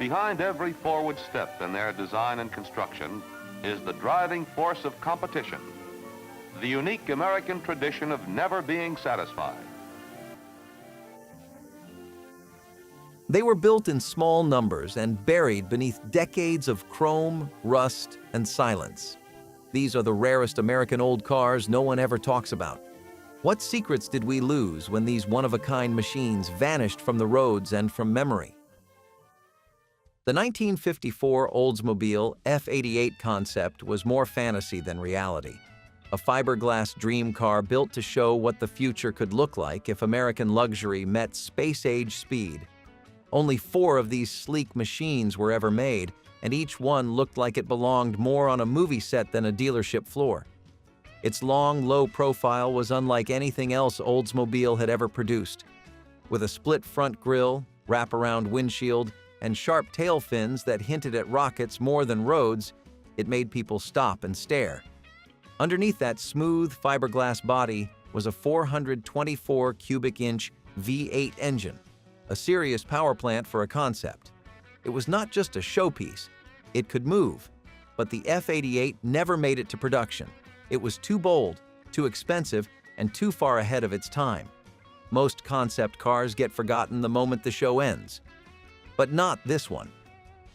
Behind every forward step in their design and construction is the driving force of competition, the unique American tradition of never being satisfied. They were built in small numbers and buried beneath decades of chrome, rust, and silence. These are the rarest American old cars no one ever talks about. What secrets did we lose when these one-of-a-kind machines vanished from the roads and from memory? The 1954 Oldsmobile F88 concept was more fantasy than reality. A fiberglass dream car built to show what the future could look like if American luxury met space-age speed. Only 4 of these sleek machines were ever made, and each one looked like it belonged more on a movie set than a dealership floor. Its long, low profile was unlike anything else Oldsmobile had ever produced. With a split front grille, wraparound windshield, and sharp tail fins that hinted at rockets more than roads, it made people stop and stare. Underneath that smooth fiberglass body was a 424 cubic inch V8 engine, a serious power plant for a concept. It was not just a showpiece. It could move, but the F88 never made it to production. It was too bold, too expensive, and too far ahead of its time. Most concept cars get forgotten the moment the show ends. But not this one.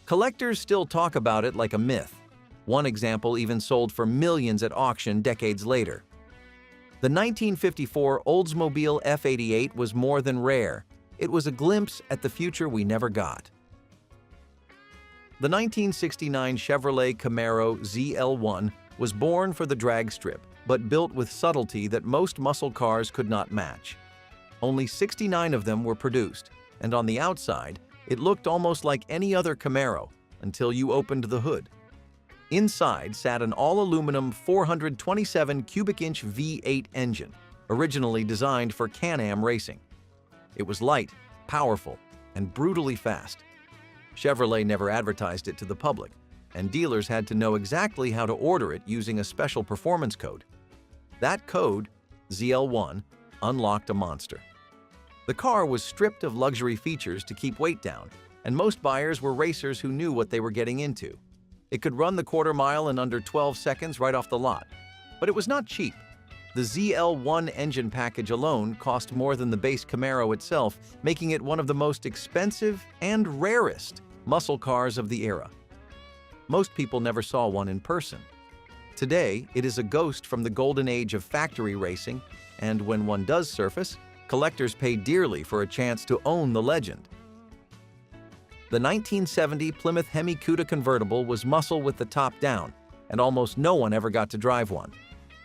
Collectors still talk about it like a myth. One example even sold for millions at auction decades later. The 1954 Oldsmobile F88 was more than rare. It was a glimpse at the future we never got. The 1969 Chevrolet Camaro ZL1 was born for the drag strip, but built with subtlety that most muscle cars could not match. Only 69 of them were produced, and on the outside, it looked almost like any other Camaro until you opened the hood. Inside sat an all-aluminum 427 cubic inch V8 engine, originally designed for Can-Am racing. It was light, powerful, and brutally fast. Chevrolet never advertised it to the public, and dealers had to know exactly how to order it using a special performance code. That code, ZL1, unlocked a monster. The car was stripped of luxury features to keep weight down, and most buyers were racers who knew what they were getting into. It could run the quarter mile in under 12 seconds right off the lot. But it was not cheap. The ZL1 engine package alone cost more than the base Camaro itself, making it one of the most expensive and rarest muscle cars of the era. Most people never saw one in person. Today, it is a ghost from the golden age of factory racing, and when one does surface, collectors pay dearly for a chance to own the legend. The 1970 Plymouth Hemi Cuda convertible was muscle with the top down, and almost no one ever got to drive one.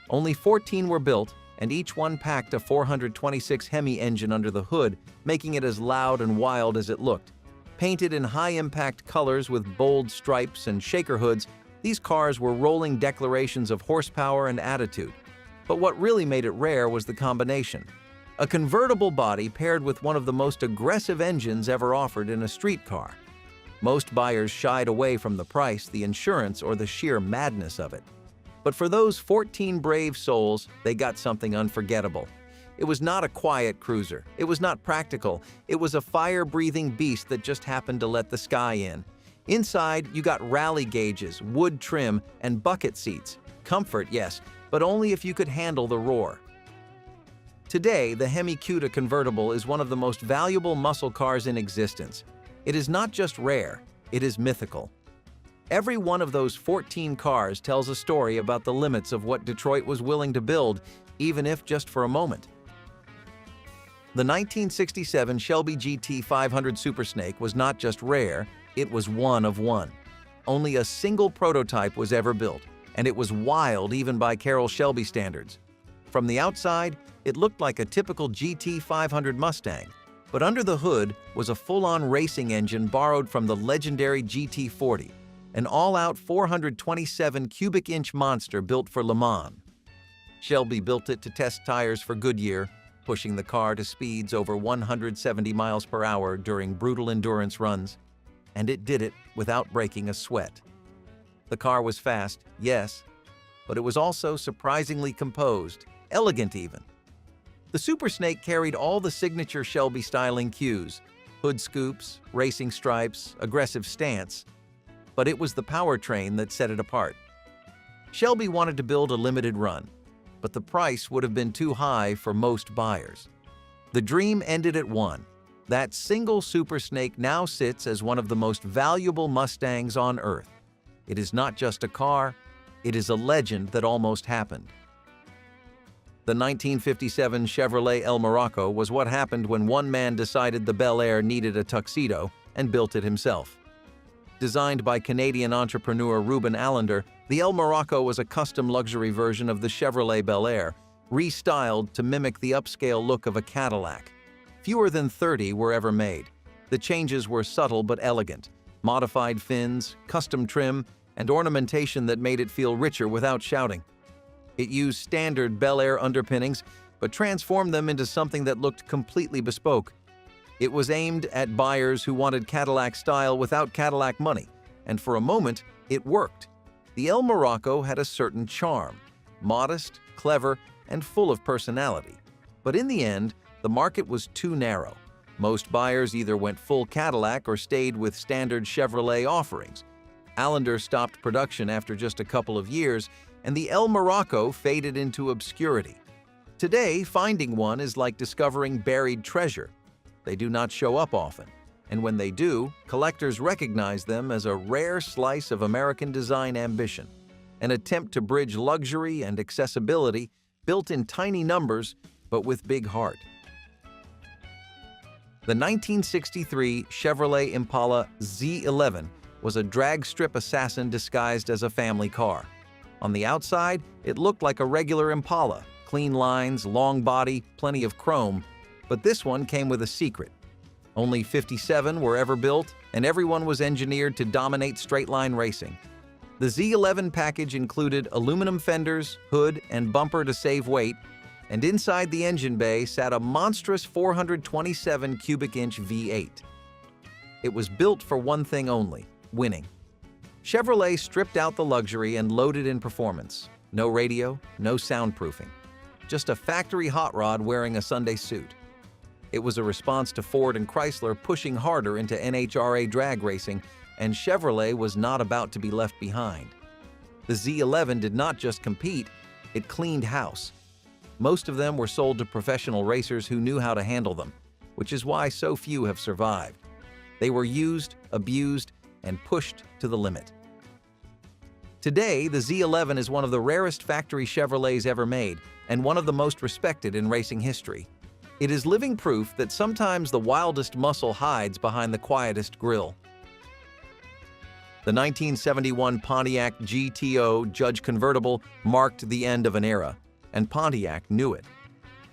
Only 14 were built, and each one packed a 426 Hemi engine under the hood, making it as loud and wild as it looked. Painted in high-impact colors with bold stripes and shaker hoods, these cars were rolling declarations of horsepower and attitude. But what really made it rare was the combination. A convertible body paired with one of the most aggressive engines ever offered in a street car. Most buyers shied away from the price, the insurance, or the sheer madness of it. But for those 14 brave souls, they got something unforgettable. It was not a quiet cruiser. It was not practical. It was a fire-breathing beast that just happened to let the sky in. Inside, you got rally gauges, wood trim, and bucket seats. Comfort, yes, but only if you could handle the roar. Today, the Hemi Cuda convertible is one of the most valuable muscle cars in existence. It is not just rare, it is mythical. Every one of those 14 cars tells a story about the limits of what Detroit was willing to build, even if just for a moment. The 1967 Shelby GT 500 Super Snake was not just rare, it was one of one. Only a single prototype was ever built, and it was wild even by Carroll Shelby standards. From the outside, it looked like a typical GT 500 Mustang, but under the hood was a full-on racing engine borrowed from the legendary GT 40, an all-out 427 cubic inch monster built for Le Mans. Shelby built it to test tires for Goodyear, pushing the car to speeds over 170 miles per hour during brutal endurance runs, and it did it without breaking a sweat. The car was fast, yes, but it was also surprisingly composed, elegant even. The Super Snake carried all the signature Shelby styling cues: hood scoops, racing stripes, aggressive stance, but it was the powertrain that set it apart. Shelby wanted to build a limited run, but the price would have been too high for most buyers. The dream ended at one. That single Super Snake now sits as one of the most valuable Mustangs on Earth. It is not just a car, it is a legend that almost happened. The 1957 Chevrolet El Morocco was what happened when one man decided the Bel Air needed a tuxedo and built it himself. Designed by Canadian entrepreneur Reuben Allender, the El Morocco was a custom luxury version of the Chevrolet Bel Air, restyled to mimic the upscale look of a Cadillac. Fewer than 30 were ever made. The changes were subtle but elegant: modified fins, custom trim, and ornamentation that made it feel richer without shouting. It used standard Bel Air underpinnings, but transformed them into something that looked completely bespoke. It was aimed at buyers who wanted Cadillac style without Cadillac money, and for a moment, it worked. The El Morocco had a certain charm: modest, clever, and full of personality. But in the end, the market was too narrow. Most buyers either went full Cadillac or stayed with standard Chevrolet offerings. Allender stopped production after just a couple of years, and the El Morocco faded into obscurity. Today, finding one is like discovering buried treasure. They do not show up often, and when they do, collectors recognize them as a rare slice of American design ambition, an attempt to bridge luxury and accessibility, built in tiny numbers but with big heart. The 1963 Chevrolet Impala Z11 was a drag strip assassin disguised as a family car. On the outside, it looked like a regular Impala: clean lines, long body, plenty of chrome. But this one came with a secret. Only 57 were ever built, and everyone was engineered to dominate straight-line racing. The Z11 package included aluminum fenders, hood, and bumper to save weight, and inside the engine bay sat a monstrous 427 cubic inch V8. It was built for one thing only: winning. Chevrolet stripped out the luxury and loaded in performance. No radio, no soundproofing. Just a factory hot rod wearing a Sunday suit. It was a response to Ford and Chrysler pushing harder into NHRA drag racing, and Chevrolet was not about to be left behind. The Z11 did not just compete, it cleaned house. Most of them were sold to professional racers who knew how to handle them, which is why so few have survived. They were used, abused, and pushed to the limit. Today, the Z11 is one of the rarest factory Chevrolets ever made, and one of the most respected in racing history. It is living proof that sometimes the wildest muscle hides behind the quietest grille. The 1971 Pontiac GTO Judge convertible marked the end of an era, and Pontiac knew it.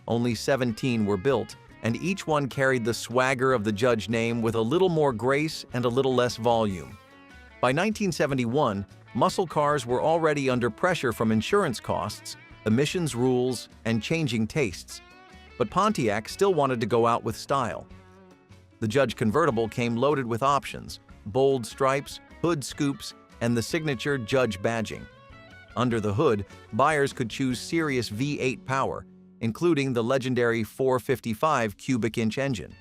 Only 17 were built, and each one carried the swagger of the Judge name with a little more grace and a little less volume. By 1971, muscle cars were already under pressure from insurance costs, emissions rules, and changing tastes. But Pontiac still wanted to go out with style. The Judge convertible came loaded with options: bold stripes, hood scoops, and the signature Judge badging. Under the hood, buyers could choose serious V8 power, including the legendary 455 cubic inch engine.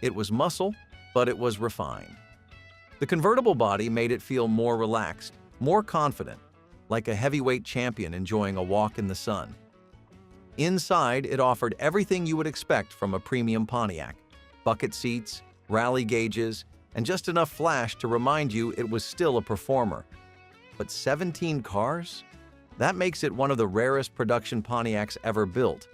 It was muscle, but it was refined. The convertible body made it feel more relaxed, more confident, like a heavyweight champion enjoying a walk in the sun. Inside, it offered everything you would expect from a premium Pontiac: bucket seats, rally gauges, and just enough flash to remind you it was still a performer. But 17 cars? That makes it one of the rarest production Pontiacs ever built.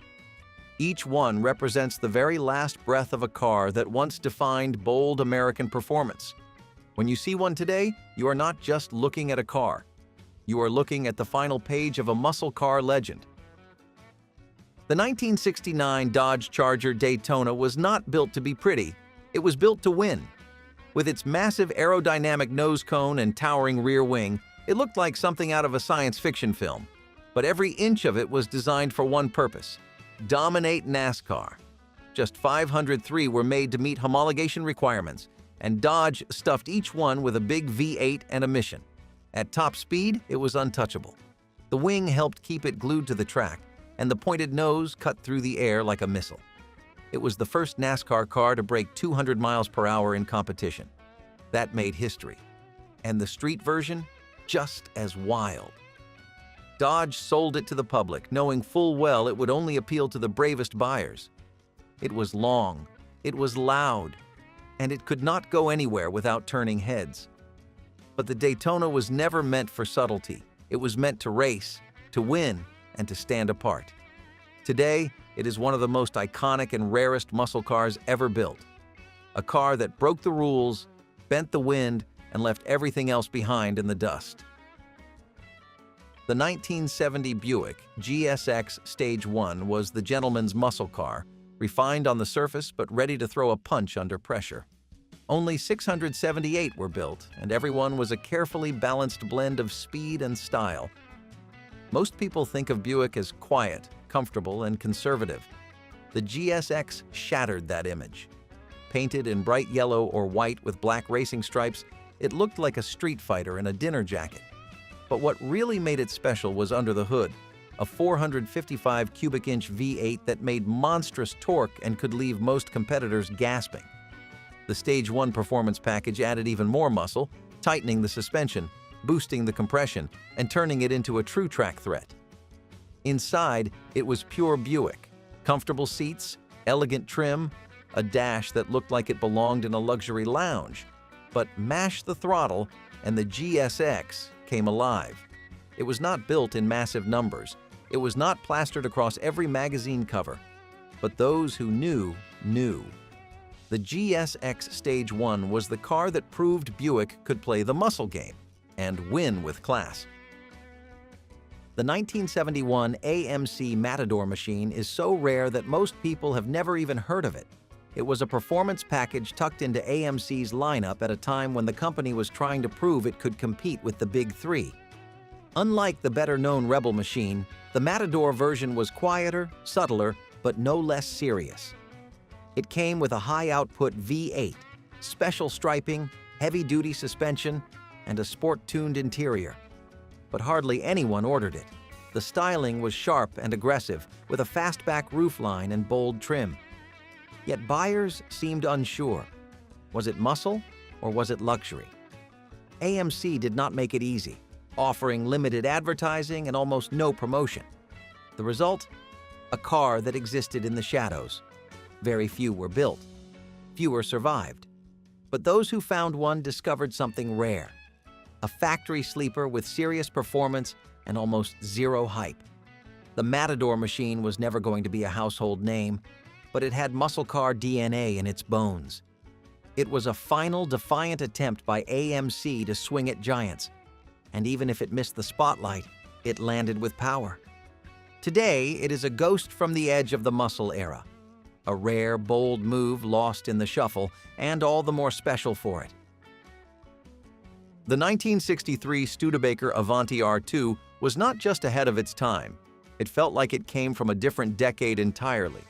Each one represents the very last breath of a car that once defined bold American performance. When you see one today, you are not just looking at a car. You are looking at the final page of a muscle car legend. The 1969 Dodge Charger Daytona was not built to be pretty. It was built to win. With its massive aerodynamic nose cone and towering rear wing, it looked like something out of a science fiction film. But every inch of it was designed for one purpose: dominate NASCAR. Just 503 were made to meet homologation requirements, and Dodge stuffed each one with a big V8 and a mission. At top speed, it was untouchable. The wing helped keep it glued to the track, and the pointed nose cut through the air like a missile. It was the first NASCAR car to break 200 miles per hour in competition. That made history. And the street version, just as wild. Dodge sold it to the public, knowing full well it would only appeal to the bravest buyers. It was long, it was loud, and it could not go anywhere without turning heads. But the Daytona was never meant for subtlety. It was meant to race, to win, and to stand apart. Today, it is one of the most iconic and rarest muscle cars ever built. A car that broke the rules, bent the wind, and left everything else behind in the dust. The 1970 Buick GSX Stage 1 was the gentleman's muscle car, refined on the surface but ready to throw a punch under pressure. Only 678 were built, and everyone was a carefully balanced blend of speed and style. Most people think of Buick as quiet, comfortable, and conservative. The GSX shattered that image. Painted in bright yellow or white with black racing stripes, it looked like a street fighter in a dinner jacket. But what really made it special was under the hood, a 455 cubic inch V8 that made monstrous torque and could leave most competitors gasping. The Stage 1 performance package added even more muscle, tightening the suspension, boosting the compression, and turning it into a true track threat. Inside, it was pure Buick. Comfortable seats, elegant trim, a dash that looked like it belonged in a luxury lounge. But mash the throttle, and the GSX came alive. It was not built in massive numbers. It was not plastered across every magazine cover. But those who knew, knew. The GSX Stage 1 was the car that proved Buick could play the muscle game and win with class. The 1971 AMC Matador machine is so rare that most people have never even heard of it. It was a performance package tucked into AMC's lineup at a time when the company was trying to prove it could compete with the Big Three. Unlike the better-known Rebel machine, the Matador version was quieter, subtler, but no less serious. It came with a high-output V8, special striping, heavy-duty suspension, and a sport-tuned interior. But hardly anyone ordered it. The styling was sharp and aggressive, with a fastback roofline and bold trim. Yet buyers seemed unsure. Was it muscle or was it luxury? AMC did not make it easy, offering limited advertising and almost no promotion. The result? A car that existed in the shadows. Very few were built. Fewer survived. But those who found one discovered something rare. A factory sleeper with serious performance and almost zero hype. The Matador machine was never going to be a household name, but it had muscle car DNA in its bones. It was a final, defiant attempt by AMC to swing at giants. And even if it missed the spotlight, it landed with power. Today, it is a ghost from the edge of the muscle era. A rare, bold move lost in the shuffle, and all the more special for it. The 1963 Studebaker Avanti R2 was not just ahead of its time. It felt like it came from a different decade entirely.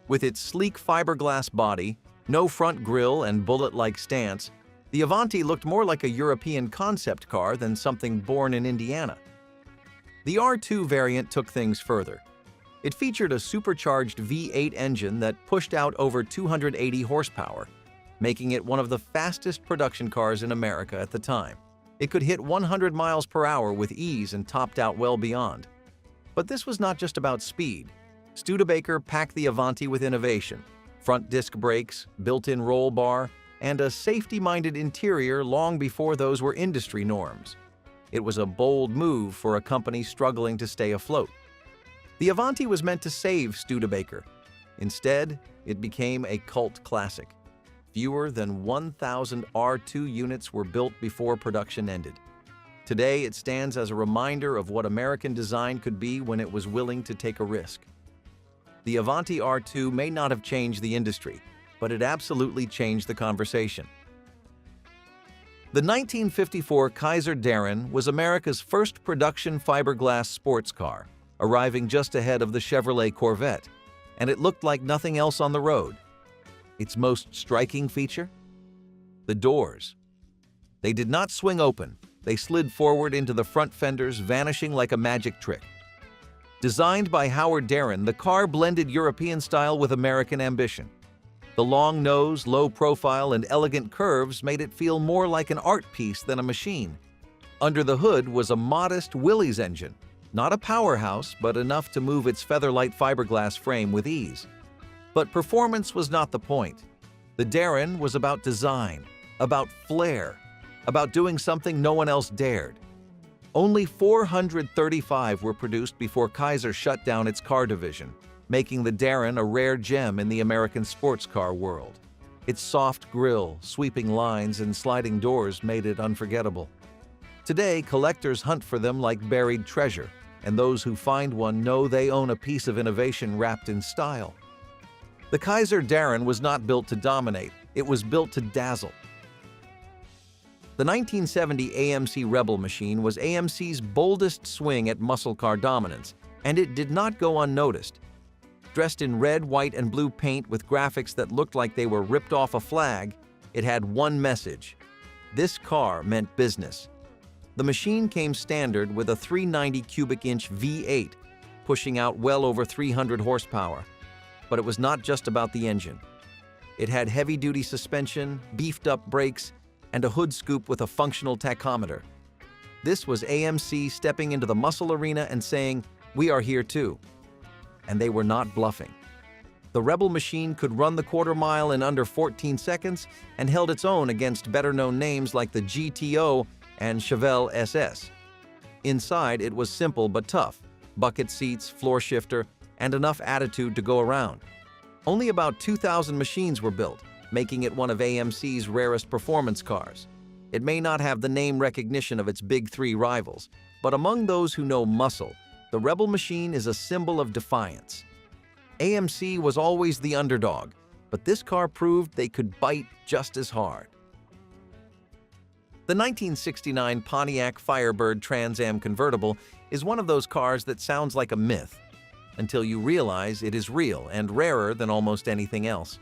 With its sleek fiberglass body, no front grille, and bullet-like stance, the Avanti looked more like a European concept car than something born in Indiana. The R2 variant took things further. It featured a supercharged V8 engine that pushed out over 280 horsepower, making it one of the fastest production cars in America at the time. It could hit 100 miles per hour with ease and topped out well beyond. But this was not just about speed. Studebaker packed the Avanti with innovation, front disc brakes, built-in roll bar, and a safety-minded interior long before those were industry norms. It was a bold move for a company struggling to stay afloat. The Avanti was meant to save Studebaker. Instead, it became a cult classic. Fewer than 1,000 R2 units were built before production ended. Today, it stands as a reminder of what American design could be when it was willing to take a risk. The Avanti R2 may not have changed the industry, but it absolutely changed the conversation. The 1954 Kaiser Darrin was America's first production fiberglass sports car, arriving just ahead of the Chevrolet Corvette, and it looked like nothing else on the road. Its most striking feature? The doors. They did not swing open. They slid forward into the front fenders, vanishing like a magic trick. Designed by Howard Darren, the car blended European style with American ambition. The long nose, low profile, and elegant curves made it feel more like an art piece than a machine. Under the hood was a modest Willys engine, not a powerhouse, but enough to move its featherlight fiberglass frame with ease. But performance was not the point. The Darren was about design, about flair, about doing something no one else dared. Only 435 were produced before Kaiser shut down its car division, making the Darren a rare gem in the American sports car world. Its soft grille, sweeping lines, and sliding doors made it unforgettable. Today, collectors hunt for them like buried treasure, and those who find one know they own a piece of innovation wrapped in style. The Kaiser Darren was not built to dominate, it was built to dazzle. The 1970 AMC Rebel machine was AMC's boldest swing at muscle car dominance, and it did not go unnoticed. Dressed in red, white, and blue paint with graphics that looked like they were ripped off a flag, it had one message: this car meant business. The machine came standard with a 390 cubic inch V8, pushing out well over 300 horsepower. But it was not just about the engine. It had heavy-duty suspension, beefed-up brakes, and a hood scoop with a functional tachometer. This was AMC stepping into the muscle arena and saying, "We are here too." And they were not bluffing. The Rebel machine could run the quarter mile in under 14 seconds and held its own against better-known names like the GTO and Chevelle SS. Inside, it was simple but tough: bucket seats, floor shifter, and enough attitude to go around. Only about 2,000 machines were built, making it one of AMC's rarest performance cars. It may not have the name recognition of its big three rivals, but among those who know muscle, the Rebel machine is a symbol of defiance. AMC was always the underdog, but this car proved they could bite just as hard. The 1969 Pontiac Firebird Trans Am convertible is one of those cars that sounds like a myth, until you realize it is real and rarer than almost anything else.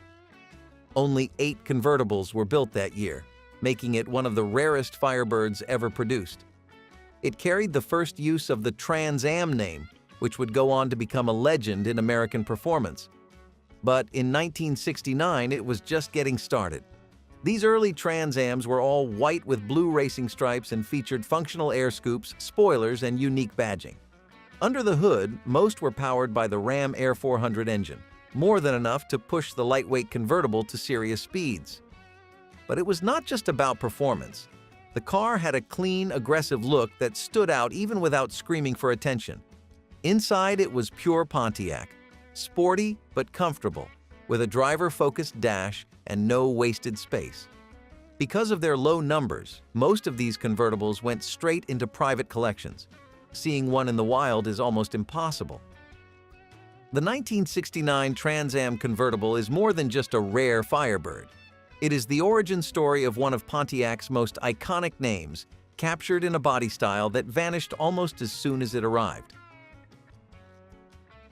Only 8 convertibles were built that year, making it one of the rarest Firebirds ever produced. It carried the first use of the Trans Am name, which would go on to become a legend in American performance. But in 1969, it was just getting started. These early Trans Ams were all white with blue racing stripes and featured functional air scoops, spoilers, and unique badging. Under the hood, most were powered by the Ram Air 400 engine, more than enough to push the lightweight convertible to serious speeds. But it was not just about performance. The car had a clean, aggressive look that stood out even without screaming for attention. Inside, it was pure Pontiac, sporty but comfortable, with a driver-focused dash and no wasted space. Because of their low numbers, most of these convertibles went straight into private collections. Seeing one in the wild is almost impossible. The 1969 Trans Am convertible is more than just a rare Firebird. It is the origin story of one of Pontiac's most iconic names, captured in a body style that vanished almost as soon as it arrived.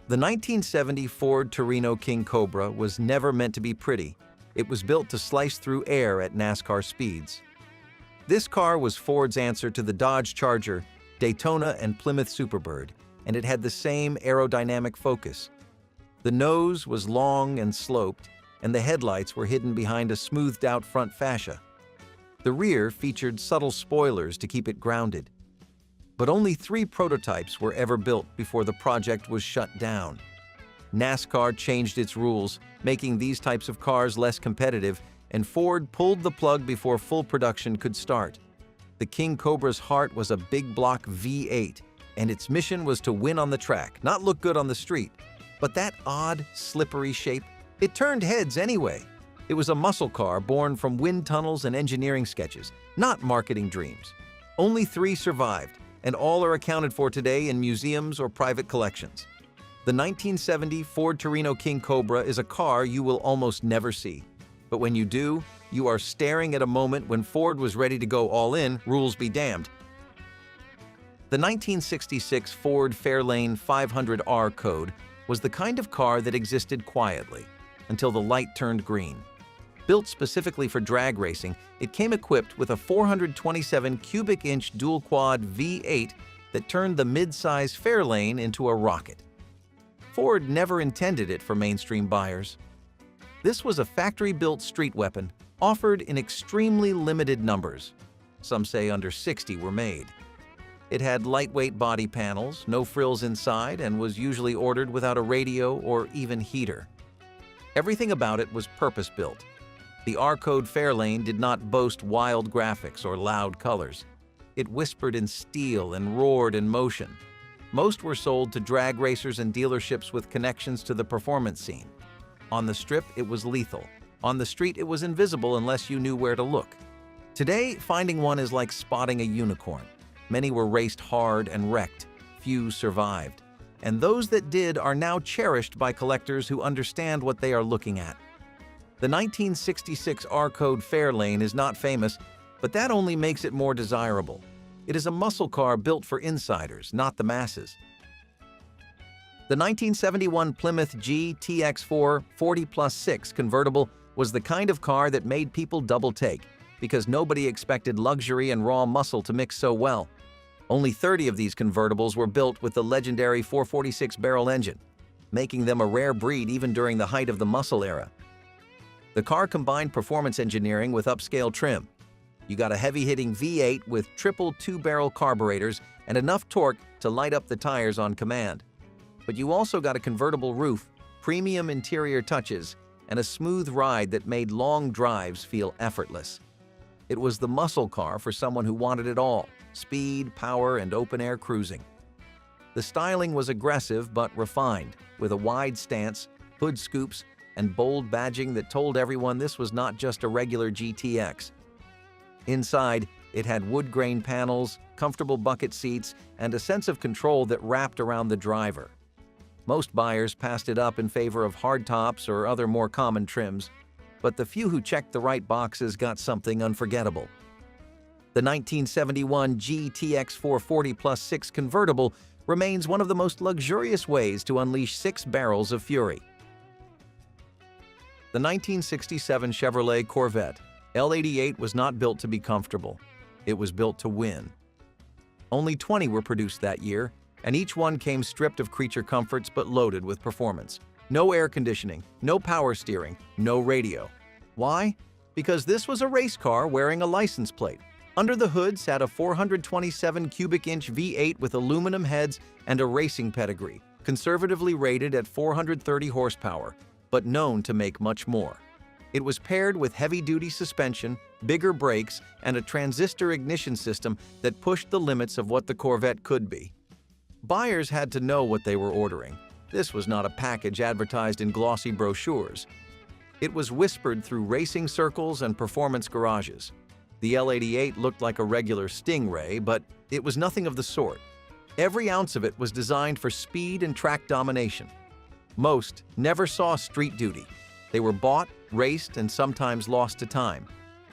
The 1970 Ford Torino King Cobra was never meant to be pretty. It was built to slice through air at NASCAR speeds. This car was Ford's answer to the Dodge Charger, Daytona, and Plymouth Superbird, and it had the same aerodynamic focus. The nose was long and sloped, and the headlights were hidden behind a smoothed-out front fascia. The rear featured subtle spoilers to keep it grounded. But only 3 prototypes were ever built before the project was shut down. NASCAR changed its rules, making these types of cars less competitive, and Ford pulled the plug before full production could start. The King Cobra's heart was a big block V8, and its mission was to win on the track, not look good on the street. But that odd, slippery shape, it turned heads anyway. It was a muscle car born from wind tunnels and engineering sketches, not marketing dreams. Only 3 survived, and all are accounted for today in museums or private collections. The 1970 Ford Torino King Cobra is a car you will almost never see. But when you do, you are staring at a moment when Ford was ready to go all in, rules be damned. The 1966 Ford Fairlane 500R Code was the kind of car that existed quietly until the light turned green. Built specifically for drag racing, it came equipped with a 427 cubic inch dual-quad V8 that turned the mid-size Fairlane into a rocket. Ford never intended it for mainstream buyers. This was a factory-built street weapon offered in extremely limited numbers. Some say under 60 were made. It had lightweight body panels, no frills inside, and was usually ordered without a radio or even heater. Everything about it was purpose-built. The R-Code Fairlane did not boast wild graphics or loud colors. It whispered in steel and roared in motion. Most were sold to drag racers and dealerships with connections to the performance scene. On the strip, it was lethal. On the street, it was invisible unless you knew where to look. Today, finding one is like spotting a unicorn. Many were raced hard and wrecked. Few survived. And those that did are now cherished by collectors who understand what they are looking at. The 1966 R-Code Fairlane is not famous, but that only makes it more desirable. It is a muscle car built for insiders, not the masses. The 1971 Plymouth GTX4 40+6 convertible was the kind of car that made people double take, because nobody expected luxury and raw muscle to mix so well. Only 30 of these convertibles were built with the legendary 446-barrel engine, making them a rare breed even during the height of the muscle era. The car combined performance engineering with upscale trim. You got a heavy-hitting V8 with triple two-barrel carburetors and enough torque to light up the tires on command. But you also got a convertible roof, premium interior touches, and a smooth ride that made long drives feel effortless. It was the muscle car for someone who wanted it all: speed, power, and open-air cruising. The styling was aggressive but refined, with a wide stance, hood scoops, and bold badging that told everyone this was not just a regular GTX. Inside, it had wood grain panels, comfortable bucket seats, and a sense of control that wrapped around the driver. Most buyers passed it up in favor of hardtops or other more common trims, but the few who checked the right boxes got something unforgettable. The 1971 GTX 440+6 convertible remains one of the most luxurious ways to unleash 6 barrels of fury. The 1967 Chevrolet Corvette L88 was not built to be comfortable. It was built to win. Only 20 were produced that year, and each one came stripped of creature comforts but loaded with performance. No air conditioning, no power steering, no radio. Why? Because this was a race car wearing a license plate. Under the hood sat a 427 cubic inch V8 with aluminum heads and a racing pedigree, conservatively rated at 430 horsepower, but known to make much more. It was paired with heavy-duty suspension, bigger brakes, and a transistor ignition system that pushed the limits of what the Corvette could be. Buyers had to know what they were ordering. This was not a package advertised in glossy brochures. It was whispered through racing circles and performance garages. The L88 looked like a regular Stingray, but it was nothing of the sort. Every ounce of it was designed for speed and track domination. Most never saw street duty. They were bought, raced, and sometimes lost to time.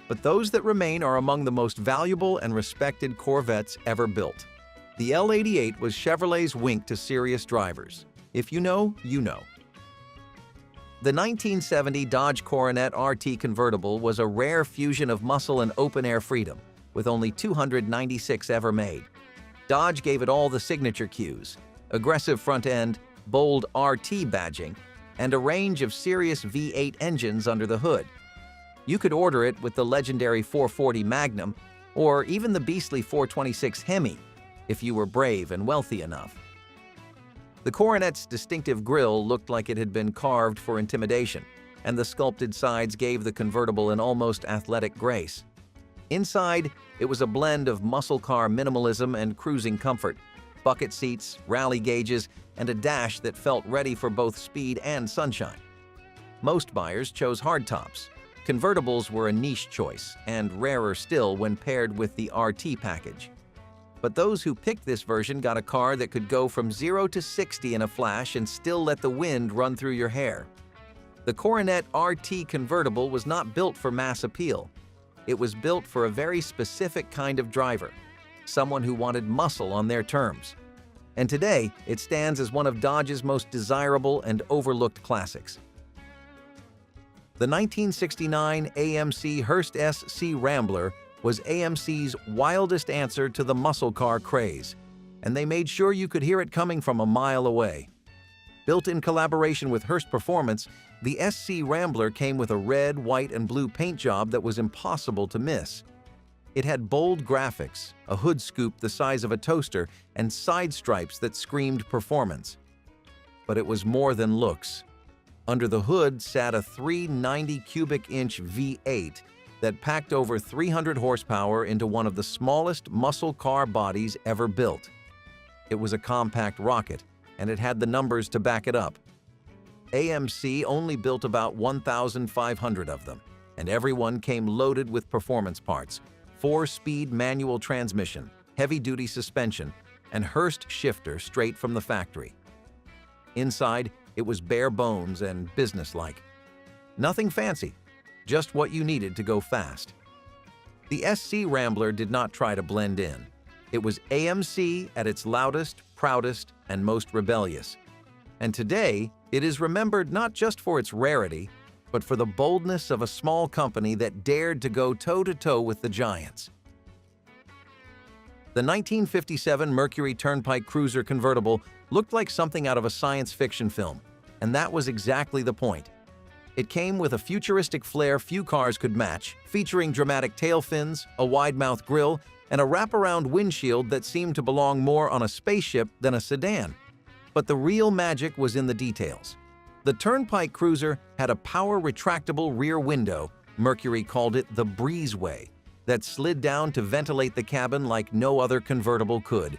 But those that remain are among the most valuable and respected Corvettes ever built. The L88 was Chevrolet's wink to serious drivers. If you know, you know. The 1970 Dodge Coronet RT convertible was a rare fusion of muscle and open-air freedom, with only 296 ever made. Dodge gave it all the signature cues: aggressive front end, bold RT badging, and a range of serious V8 engines under the hood. You could order it with the legendary 440 Magnum, or even the beastly 426 Hemi, if you were brave and wealthy enough. The Coronet's distinctive grille looked like it had been carved for intimidation, and the sculpted sides gave the convertible an almost athletic grace. Inside, it was a blend of muscle car minimalism and cruising comfort: bucket seats, rally gauges, and a dash that felt ready for both speed and sunshine. Most buyers chose hardtops. Convertibles were a niche choice, and rarer still when paired with the RT package. But those who picked this version got a car that could go from 0 to 60 in a flash and still let the wind run through your hair. The Coronet RT convertible was not built for mass appeal. It was built for a very specific kind of driver, someone who wanted muscle on their terms. And today, it stands as one of Dodge's most desirable and overlooked classics. The 1969 AMC Hearst SC Rambler was AMC's wildest answer to the muscle car craze. and they made sure you could hear it coming from a mile away. Built in collaboration with Hearst Performance, the SC Rambler came with a red, white, and blue paint job that was impossible to miss. It had bold graphics, a hood scoop the size of a toaster, and side stripes that screamed performance. But it was more than looks. Under the hood sat a 390 cubic inch V8 that packed over 300 horsepower into one of the smallest muscle car bodies ever built. It was a compact rocket, and it had the numbers to back it up. AMC only built about 1,500 of them, and everyone came loaded with performance parts: 4-speed manual transmission, heavy-duty suspension, and Hearst shifter straight from the factory. Inside, it was bare bones and businesslike. Nothing fancy, just what you needed to go fast. The SC Rambler did not try to blend in. It was AMC at its loudest, proudest, and most rebellious. And today, it is remembered not just for its rarity, but for the boldness of a small company that dared to go toe-to-toe with the giants. The 1957 Mercury Turnpike Cruiser convertible looked like something out of a science fiction film, and that was exactly the point. It came with a futuristic flair few cars could match, featuring dramatic tail fins, a wide-mouth grille, and a wraparound windshield that seemed to belong more on a spaceship than a sedan. But the real magic was in the details. The Turnpike Cruiser had a power retractable rear window, Mercury called it the breezeway, that slid down to ventilate the cabin like no other convertible could.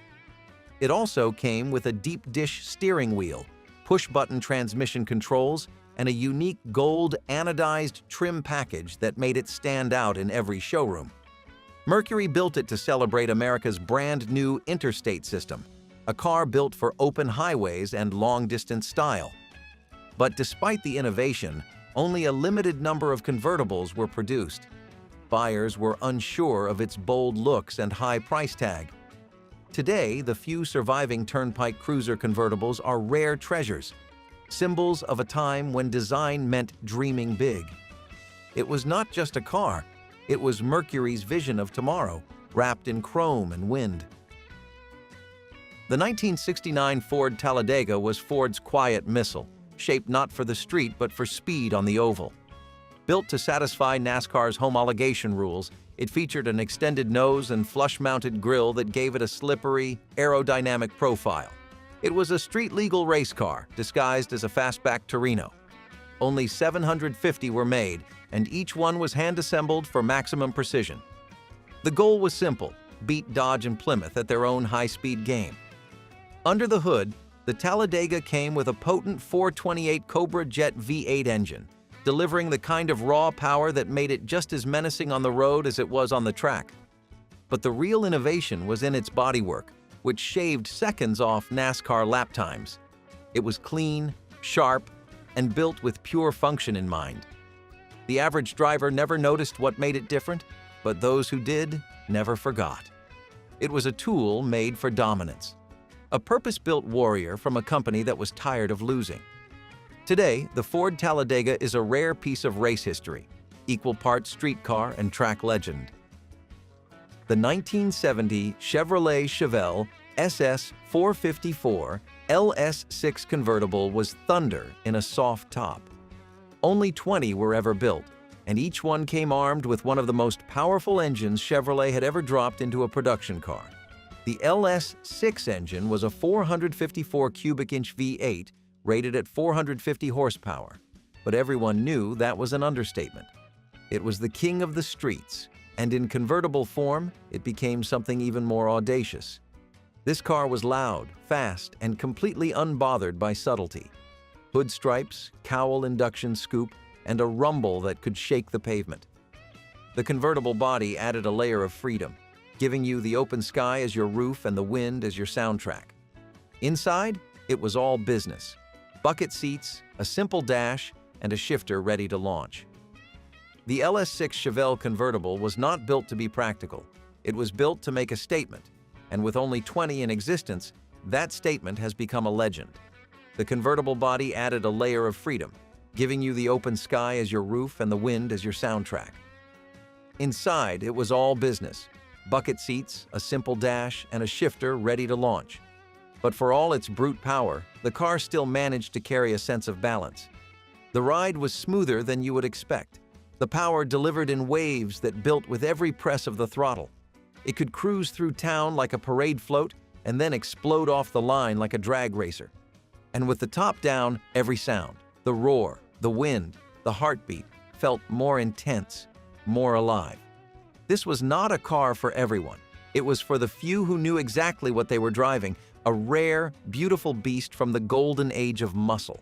It also came with a deep dish steering wheel, push-button transmission controls, and a unique gold anodized trim package that made it stand out in every showroom. Mercury built it to celebrate America's brand new interstate system, a car built for open highways and long-distance style. But despite the innovation, only a limited number of convertibles were produced. Buyers were unsure of its bold looks and high price tag. Today, the few surviving Turnpike Cruiser convertibles are rare treasures, symbols of a time when design meant dreaming big. It was not just a car, it was Mercury's vision of tomorrow, wrapped in chrome and wind. The 1969 Ford Talladega was Ford's quiet missile, shaped not for the street but for speed on the oval. Built to satisfy NASCAR's homologation rules, it featured an extended nose and flush-mounted grille that gave it a slippery, aerodynamic profile. It was a street-legal race car disguised as a fastback Torino. Only 750 were made, and each one was hand-assembled for maximum precision. The goal was simple: beat Dodge and Plymouth at their own high-speed game. Under the hood, the Talladega came with a potent 428 Cobra Jet V8 engine, delivering the kind of raw power that made it just as menacing on the road as it was on the track. But the real innovation was in its bodywork, which shaved seconds off NASCAR lap times. It was clean, sharp, and built with pure function in mind. The average driver never noticed what made it different, but those who did never forgot. It was a tool made for dominance, a purpose-built warrior from a company that was tired of losing. Today, the Ford Talladega is a rare piece of race history, equal parts streetcar and track legend. The 1970 Chevrolet Chevelle SS 454 LS6 convertible was thunder in a soft top. Only 20 were ever built, and each one came armed with one of the most powerful engines Chevrolet had ever dropped into a production car. The LS6 engine was a 454 cubic inch V8 rated at 450 horsepower, but everyone knew that was an understatement. It was the king of the streets, and in convertible form, it became something even more audacious. This car was loud, fast, and completely unbothered by subtlety. Hood stripes, cowl induction scoop, and a rumble that could shake the pavement. The convertible body added a layer of freedom, giving you the open sky as your roof and the wind as your soundtrack. Inside, it was all business: bucket seats, a simple dash, and a shifter ready to launch. The LS6 Chevelle convertible was not built to be practical. It was built to make a statement, and with only 20 in existence, that statement has become a legend. The convertible body added a layer of freedom, giving you the open sky as your roof and the wind as your soundtrack. Inside, it was all business: bucket seats, a simple dash, and a shifter ready to launch. But for all its brute power, the car still managed to carry a sense of balance. The ride was smoother than you would expect. The power delivered in waves that built with every press of the throttle. It could cruise through town like a parade float and then explode off the line like a drag racer. And with the top down, every sound, the roar, the wind, the heartbeat, felt more intense, more alive. This was not a car for everyone. It was for the few who knew exactly what they were driving, a rare, beautiful beast from the golden age of muscle.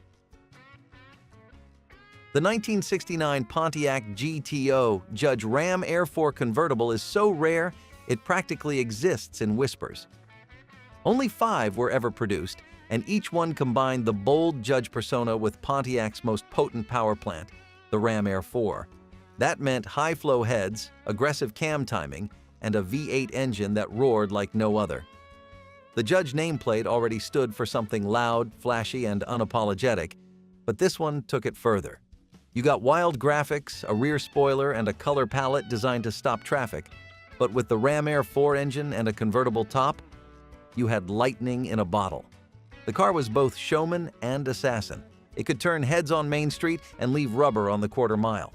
The 1969 Pontiac GTO Judge Ram Air 4 convertible is so rare, it practically exists in whispers. Only 5 were ever produced, and each one combined the bold Judge persona with Pontiac's most potent power plant, the Ram Air 4. That meant high-flow heads, aggressive cam timing, and a V8 engine that roared like no other. The Judge nameplate already stood for something loud, flashy, and unapologetic, but this one took it further. You got wild graphics, a rear spoiler, and a color palette designed to stop traffic, but with the Ram Air 4 engine and a convertible top, you had lightning in a bottle. The car was both showman and assassin. It could turn heads on Main Street and leave rubber on the quarter mile.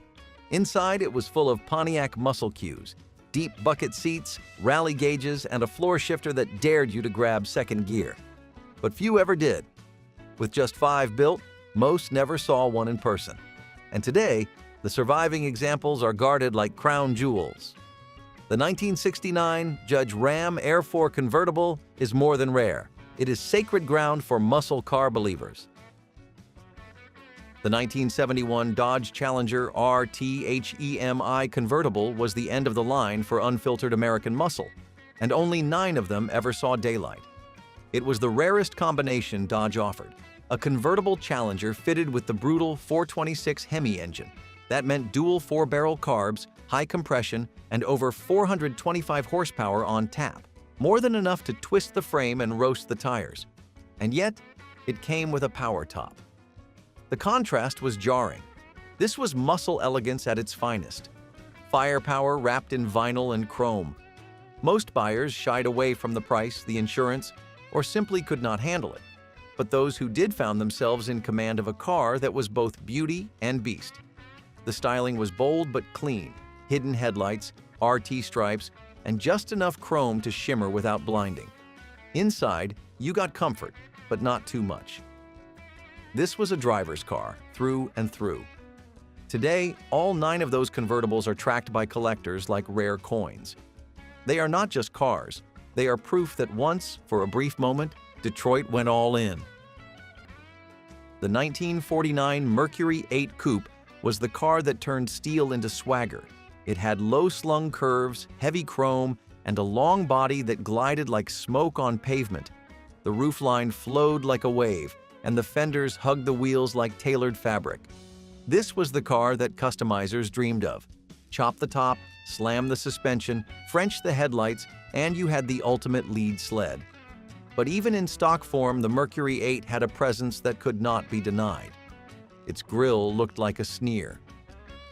Inside, it was full of Pontiac muscle cues, deep bucket seats, rally gauges, and a floor shifter that dared you to grab second gear. But few ever did. With just 5 built, most never saw one in person. And today, the surviving examples are guarded like crown jewels. The 1969 Judge Ram Air 4 convertible is more than rare. It is sacred ground for muscle car believers. The 1971 Dodge Challenger RTHEMI convertible was the end of the line for unfiltered American muscle, and only 9 of them ever saw daylight. It was the rarest combination Dodge offered. A convertible Challenger fitted with the brutal 426 Hemi engine. That meant dual 4-barrel carbs, high compression, and over 425 horsepower on tap. More than enough to twist the frame and roast the tires. And yet, it came with a power top. The contrast was jarring. This was muscle elegance at its finest. Firepower wrapped in vinyl and chrome. Most buyers shied away from the price, the insurance, or simply could not handle it. But those who did found themselves in command of a car that was both beauty and beast. The styling was bold but clean, hidden headlights, RT stripes, and just enough chrome to shimmer without blinding. Inside, you got comfort, but not too much. This was a driver's car, through and through. Today, all 9 of those convertibles are tracked by collectors like rare coins. They are not just cars, they are proof that once, for a brief moment, Detroit went all in. The 1949 Mercury 8 Coupe was the car that turned steel into swagger. It had low-slung curves, heavy chrome, and a long body that glided like smoke on pavement. The roofline flowed like a wave, and the fenders hugged the wheels like tailored fabric. This was the car that customizers dreamed of. Chop the top, slam the suspension, French the headlights, and you had the ultimate lead sled. But even in stock form, the Mercury 8 had a presence that could not be denied. Its grille looked like a sneer.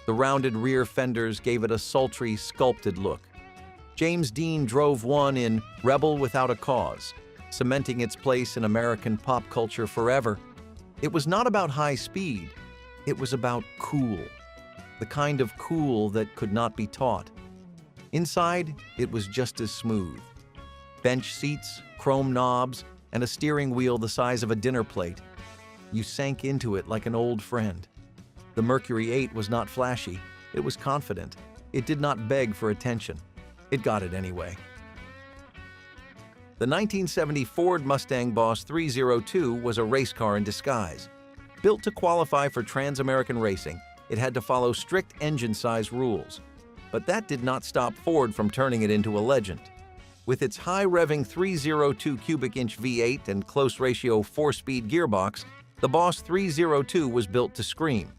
The rounded rear fenders gave it a sultry, sculpted look. James Dean drove one in Rebel Without a Cause, cementing its place in American pop culture forever. It was not about high speed, it was about cool. The kind of cool that could not be taught. Inside, it was just as smooth. Bench seats, chrome knobs, and a steering wheel the size of a dinner plate. You sank into it like an old friend. The Mercury 8 was not flashy, it was confident. It did not beg for attention. It got it anyway. The 1970 Ford Mustang Boss 302 was a race car in disguise. Built to qualify for Trans-American racing, it had to follow strict engine size rules. But that did not stop Ford from turning it into a legend. With its high-revving 302 cubic inch V8 and close ratio 4-speed gearbox, the Boss 302 was built to scream.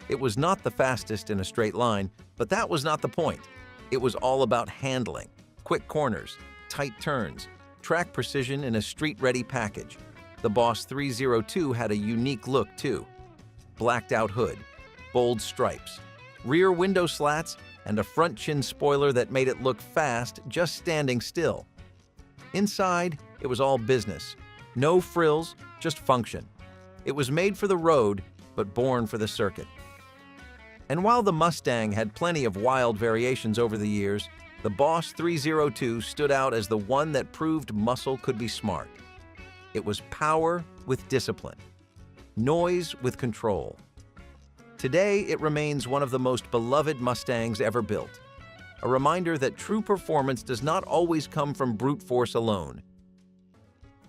It was not the fastest in a straight line, but that was not the point. It was all about handling, quick corners, tight turns, track precision in a street-ready package. The Boss 302 had a unique look too. Blacked-out hood, bold stripes, rear window slats, and a front chin spoiler that made it look fast just standing still. Inside, it was all business. No frills, just function. It was made for the road, but born for the circuit. And while the Mustang had plenty of wild variations over the years, the Boss 302 stood out as the one that proved muscle could be smart. It was power with discipline, noise with control. Today, it remains one of the most beloved Mustangs ever built, a reminder that true performance does not always come from brute force alone.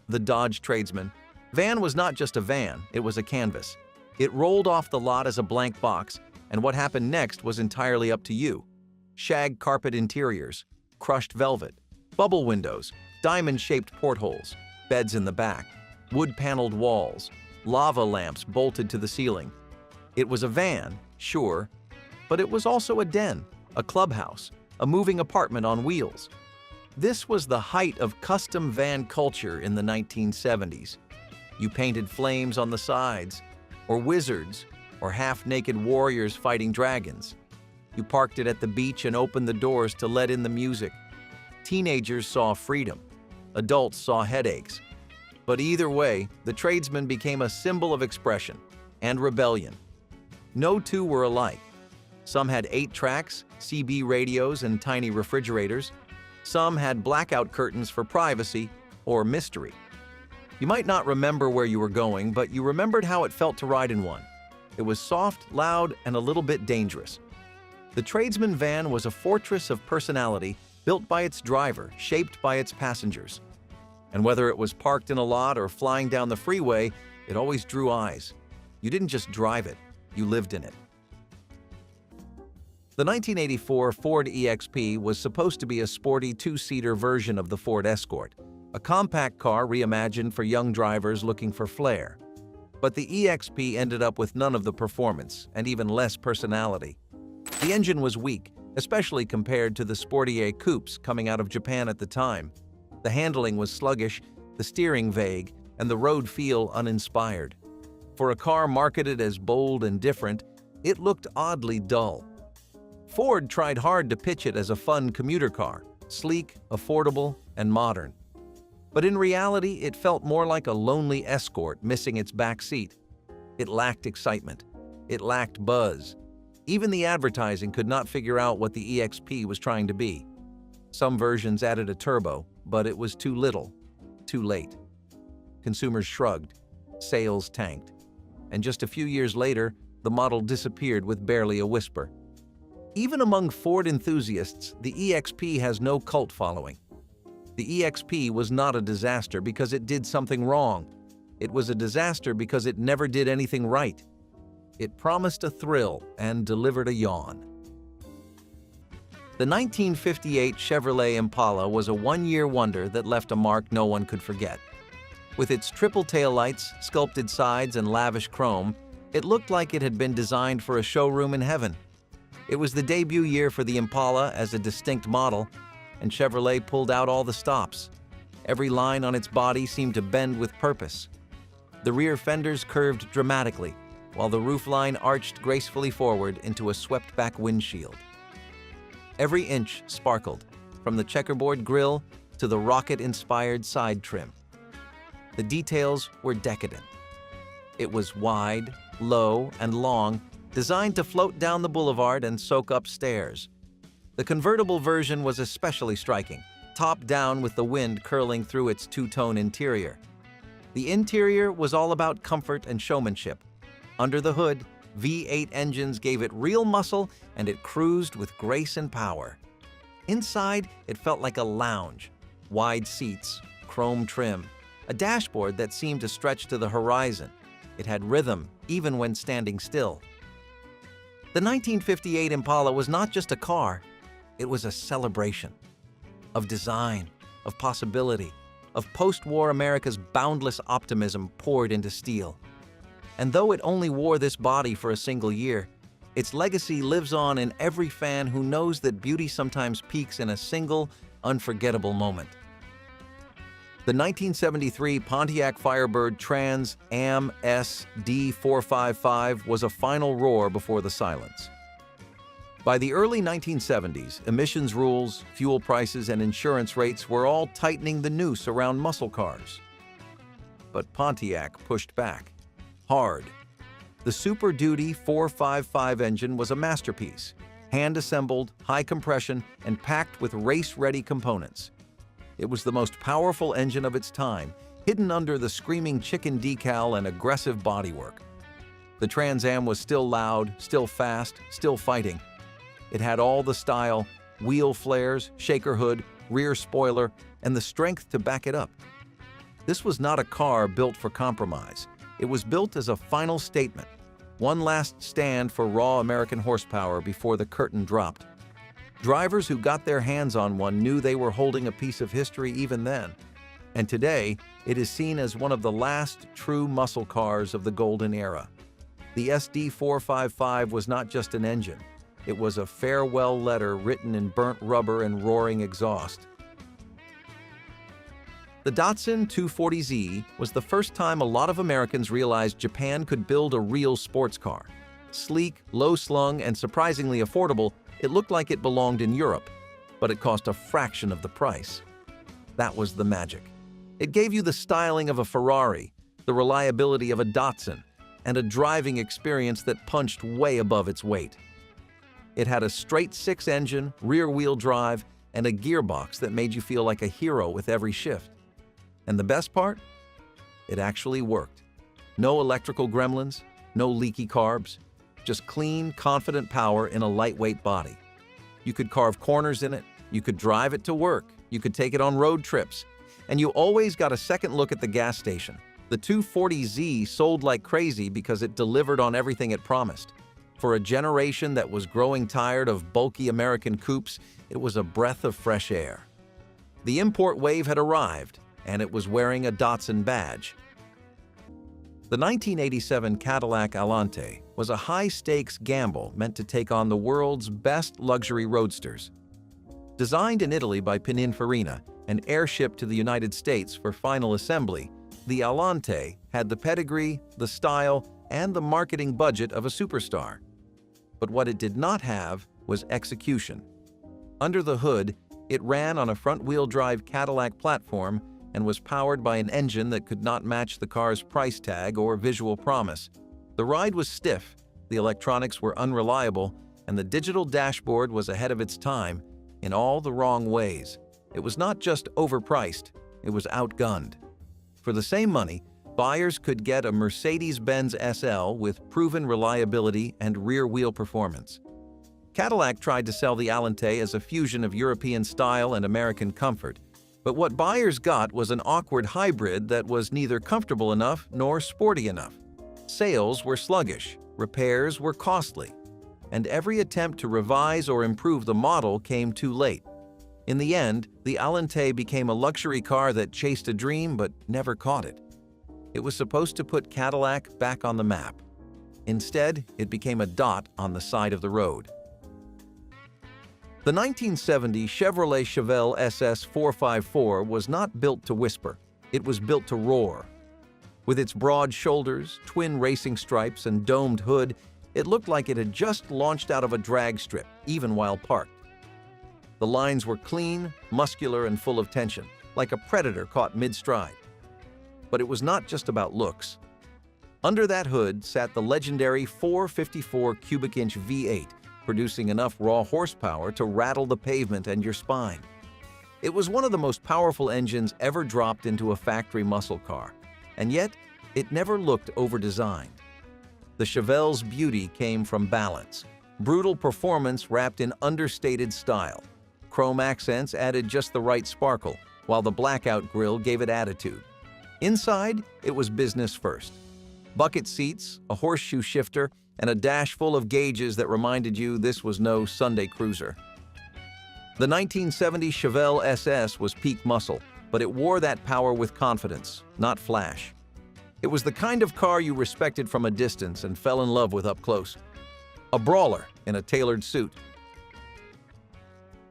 The Dodge Tradesman. Van was not just a van, it was a canvas. It rolled off the lot as a blank box, and what happened next was entirely up to you. Shag carpet interiors, crushed velvet, bubble windows, diamond-shaped portholes, beds in the back, wood-paneled walls, lava lamps bolted to the ceiling. It was a van, sure, but it was also a den, a clubhouse, a moving apartment on wheels. This was the height of custom van culture in the 1970s. You painted flames on the sides, or wizards, or half-naked warriors fighting dragons. You parked it at the beach and opened the doors to let in the music. Teenagers saw freedom. Adults saw headaches. But either way, the Tradesman became a symbol of expression and rebellion. No two were alike. Some had 8 tracks, CB radios, and tiny refrigerators. Some had blackout curtains for privacy or mystery. You might not remember where you were going, but you remembered how it felt to ride in one. It was soft, loud, and a little bit dangerous. The Tradesman van was a fortress of personality built by its driver, shaped by its passengers. And whether it was parked in a lot or flying down the freeway, it always drew eyes. You didn't just drive it, you lived in it. The 1984 Ford EXP was supposed to be a sporty 2-seater version of the Ford Escort, a compact car reimagined for young drivers looking for flair. But the EXP ended up with none of the performance and even less personality. The engine was weak, especially compared to the Sportier coupes coming out of Japan at the time. The handling was sluggish, the steering vague, and the road feel uninspired. For a car marketed as bold and different, it looked oddly dull. Ford tried hard to pitch it as a fun commuter car, sleek, affordable, and modern. But in reality, it felt more like a lonely Escort missing its back seat. It lacked excitement. It lacked buzz. Even the advertising could not figure out what the EXP was trying to be. Some versions added a turbo, but it was too little, too late. Consumers shrugged, sales tanked, and just a few years later, the model disappeared with barely a whisper. Even among Ford enthusiasts, the EXP has no cult following. The EXP was not a disaster because it did something wrong. It was a disaster because it never did anything right. It promised a thrill and delivered a yawn. The 1958 Chevrolet Impala was a one-year wonder that left a mark no one could forget. With its triple taillights, sculpted sides, and lavish chrome, it looked like it had been designed for a showroom in heaven. It was the debut year for the Impala as a distinct model, and Chevrolet pulled out all the stops. Every line on its body seemed to bend with purpose. The rear fenders curved dramatically, while the roofline arched gracefully forward into a swept-back windshield. Every inch sparkled, from the checkerboard grille to the rocket-inspired side trim. The details were decadent. It was wide, low, and long, designed to float down the boulevard and soak up stairs. The convertible version was especially striking, top-down with the wind curling through its two-tone interior. The interior was all about comfort and showmanship. Under the hood, V8 engines gave it real muscle, and it cruised with grace and power. Inside, it felt like a lounge. Wide seats, chrome trim, a dashboard that seemed to stretch to the horizon. It had rhythm, even when standing still. The 1958 Impala was not just a car, it was a celebration of design, of possibility, of post-war America's boundless optimism poured into steel. And though it only wore this body for a single year, its legacy lives on in every fan who knows that beauty sometimes peaks in a single, unforgettable moment. The 1973 Pontiac Firebird Trans Am S D455 was a final roar before the silence. By the early 1970s, emissions rules, fuel prices, and insurance rates were all tightening the noose around muscle cars. But Pontiac pushed back. Hard. The Super Duty 455 engine was a masterpiece, hand-assembled, high compression, and packed with race-ready components. It was the most powerful engine of its time, hidden under the screaming chicken decal and aggressive bodywork. The Trans Am was still loud, still fast, still fighting. It had all the style, wheel flares, shaker hood, rear spoiler, and the strength to back it up. This was not a car built for compromise. It was built as a final statement, one last stand for raw American horsepower before the curtain dropped. Drivers who got their hands on one knew they were holding a piece of history even then. And today, it is seen as one of the last true muscle cars of the golden era. The SD 455 was not just an engine. It was a farewell letter written in burnt rubber and roaring exhaust. The Datsun 240Z was the first time a lot of Americans realized Japan could build a real sports car. Sleek, low-slung, and surprisingly affordable, it looked like it belonged in Europe, but it cost a fraction of the price. That was the magic. It gave you the styling of a Ferrari, the reliability of a Datsun, and a driving experience that punched way above its weight. It had a straight-six engine, rear-wheel drive, and a gearbox that made you feel like a hero with every shift. And the best part? It actually worked. No electrical gremlins, no leaky carbs, just clean, confident power in a lightweight body. You could carve corners in it, you could drive it to work, you could take it on road trips, and you always got a second look at the gas station. The 240Z sold like crazy because it delivered on everything it promised. For a generation that was growing tired of bulky American coupes, it was a breath of fresh air. The import wave had arrived, and it was wearing a Datsun badge. The 1987 Cadillac Alante was a high-stakes gamble meant to take on the world's best luxury roadsters. Designed in Italy by Pininfarina and airshipped to the United States for final assembly, the Alante had the pedigree, the style, and the marketing budget of a superstar. But what it did not have was execution. Under the hood, it ran on a front-wheel drive Cadillac platform and was powered by an engine that could not match the car's price tag or visual promise. The ride was stiff, the electronics were unreliable, and the digital dashboard was ahead of its time in all the wrong ways. It was not just overpriced, it was outgunned. For the same money, buyers could get a Mercedes-Benz SL with proven reliability and rear-wheel performance. Cadillac tried to sell the Alante as a fusion of European style and American comfort, but what buyers got was an awkward hybrid that was neither comfortable enough nor sporty enough. Sales were sluggish, repairs were costly, and every attempt to revise or improve the model came too late. In the end, the Alante became a luxury car that chased a dream but never caught it. It was supposed to put Cadillac back on the map. Instead, it became a dot on the side of the road. The 1970 Chevrolet Chevelle SS 454 was not built to whisper, it was built to roar. With its broad shoulders, twin racing stripes, and domed hood, it looked like it had just launched out of a drag strip, even while parked. The lines were clean, muscular, and full of tension, like a predator caught mid-stride. But it was not just about looks. Under that hood sat the legendary 454 cubic inch V8, producing enough raw horsepower to rattle the pavement and your spine. It was one of the most powerful engines ever dropped into a factory muscle car, and yet it never looked over-designed. The Chevelle's beauty came from balance, brutal performance wrapped in understated style. Chrome accents added just the right sparkle, while the blackout grille gave it attitude. Inside, it was business first. Bucket seats, a horseshoe shifter, and a dash full of gauges that reminded you this was no Sunday cruiser. The 1970 Chevelle SS was peak muscle, but it wore that power with confidence, not flash. It was the kind of car you respected from a distance and fell in love with up close. A brawler in a tailored suit.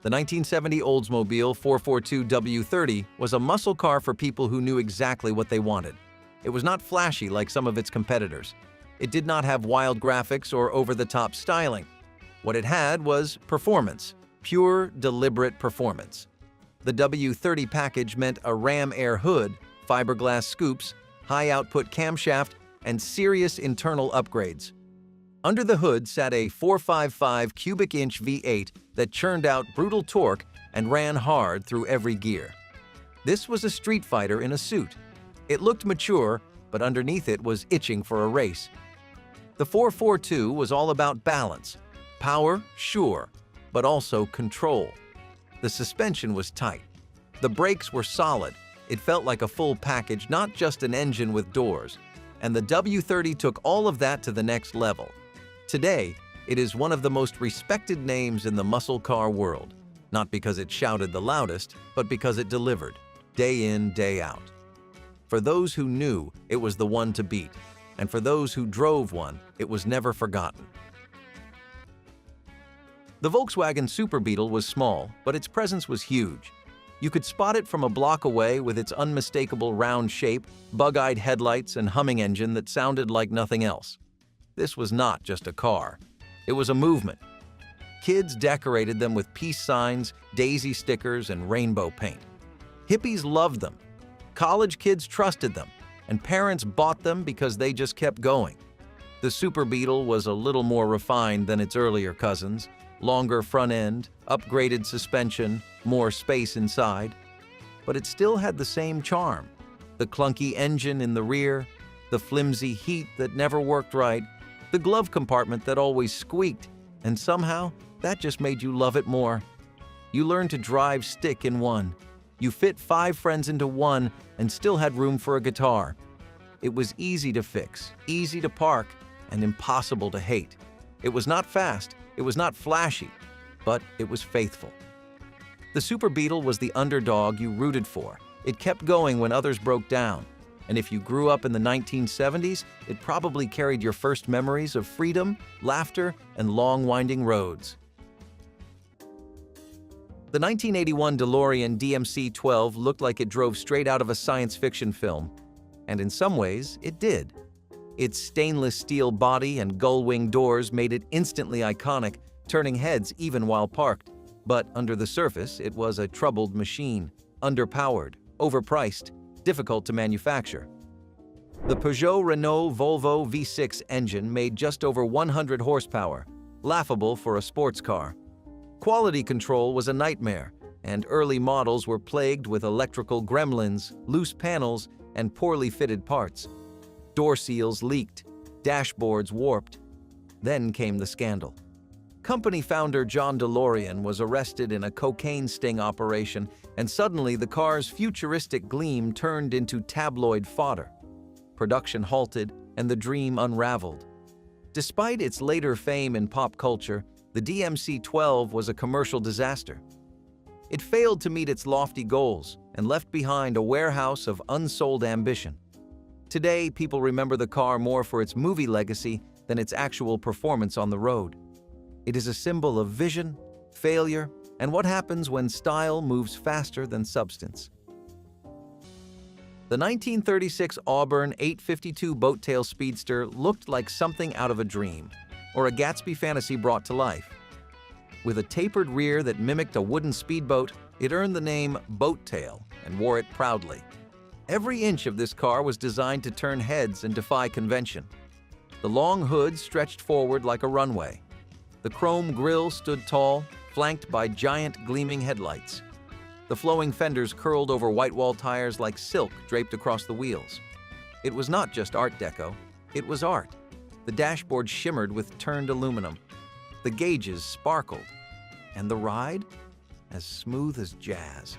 The 1970 Oldsmobile 442 W30 was a muscle car for people who knew exactly what they wanted. It was not flashy like some of its competitors. It did not have wild graphics or over-the-top styling. What it had was performance, pure, deliberate performance. The W30 package meant a ram air hood, fiberglass scoops, high-output camshaft, and serious internal upgrades. Under the hood sat a 455 cubic-inch V8 that churned out brutal torque and ran hard through every gear. This was a street fighter in a suit. It looked mature, but underneath it was itching for a race. The 442 was all about balance. Power, sure, but also control. The suspension was tight. The brakes were solid. It felt like a full package, not just an engine with doors. And the W30 took all of that to the next level. Today, it is one of the most respected names in the muscle car world, not because it shouted the loudest, but because it delivered, day in, day out. For those who knew, it was the one to beat, and for those who drove one, it was never forgotten. The Volkswagen Super Beetle was small, but its presence was huge. You could spot it from a block away with its unmistakable round shape, bug-eyed headlights, and humming engine that sounded like nothing else. This was not just a car. It was a movement. Kids decorated them with peace signs, daisy stickers, and rainbow paint. Hippies loved them. College kids trusted them, and parents bought them because they just kept going. The Super Beetle was a little more refined than its earlier cousins. Longer front end, upgraded suspension, more space inside. But it still had the same charm. The clunky engine in the rear, the flimsy heat that never worked right, the glove compartment that always squeaked, and somehow that just made you love it more. You learned to drive stick in one. You fit 5 friends into one and still had room for a guitar. It was easy to fix, easy to park, and impossible to hate. It was not fast, it was not flashy, but it was faithful. The Super Beetle was the underdog you rooted for. It kept going when others broke down. And if you grew up in the 1970s, it probably carried your first memories of freedom, laughter, and long winding roads. The 1981 DeLorean DMC-12 looked like it drove straight out of a science fiction film. And in some ways, it did. Its stainless steel body and gull-wing doors made it instantly iconic, turning heads even while parked. But under the surface, it was a troubled machine, underpowered, overpriced, difficult to manufacture. The Peugeot Renault Volvo V6 engine made just over 100 horsepower, laughable for a sports car. Quality control was a nightmare, and early models were plagued with electrical gremlins, loose panels, and poorly fitted parts. Door seals leaked, dashboards warped. Then came the scandal. Company founder John DeLorean was arrested in a cocaine sting operation, and suddenly the car's futuristic gleam turned into tabloid fodder. Production halted, and the dream unraveled. Despite its later fame in pop culture, the DMC-12 was a commercial disaster. It failed to meet its lofty goals and left behind a warehouse of unsold ambition. Today, people remember the car more for its movie legacy than its actual performance on the road. It is a symbol of vision, failure, and what happens when style moves faster than substance. The 1936 Auburn 852 Boattail Speedster looked like something out of a dream, or a Gatsby fantasy brought to life. With a tapered rear that mimicked a wooden speedboat, it earned the name Boattail and wore it proudly. Every inch of this car was designed to turn heads and defy convention. The long hood stretched forward like a runway. The chrome grille stood tall, flanked by giant gleaming headlights. The flowing fenders curled over white wall tires like silk draped across the wheels. It was not just Art Deco, it was art. The dashboard shimmered with turned aluminum. The gauges sparkled. And the ride? As smooth as jazz.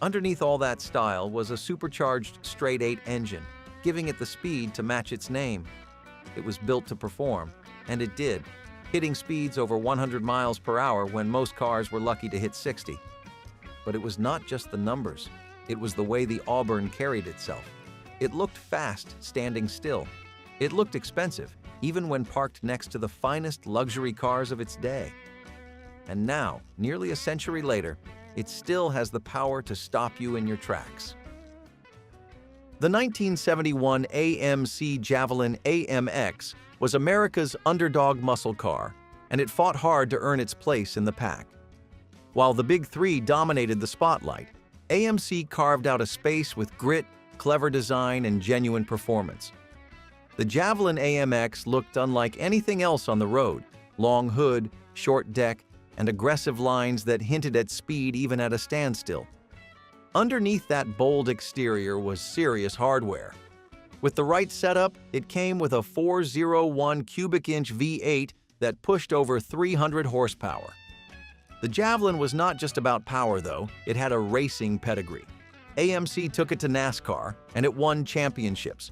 Underneath all that style was a supercharged straight-8 engine, giving it the speed to match its name. It was built to perform, and it did, hitting speeds over 100 miles per hour when most cars were lucky to hit 60. But it was not just the numbers. It was the way the Auburn carried itself. It looked fast, standing still. It looked expensive, even when parked next to the finest luxury cars of its day. And now, nearly a century later, it still has the power to stop you in your tracks. The 1971 AMC Javelin AMX was America's underdog muscle car, and it fought hard to earn its place in the pack. While the Big Three dominated the spotlight, AMC carved out a space with grit, clever design, and genuine performance. The Javelin AMX looked unlike anything else on the road: long hood, short deck, and aggressive lines that hinted at speed even at a standstill. Underneath that bold exterior was serious hardware. With the right setup, it came with a 401 cubic inch V8 that pushed over 300 horsepower. The Javelin was not just about power, though. It had a racing pedigree. AMC took it to NASCAR, and it won championships.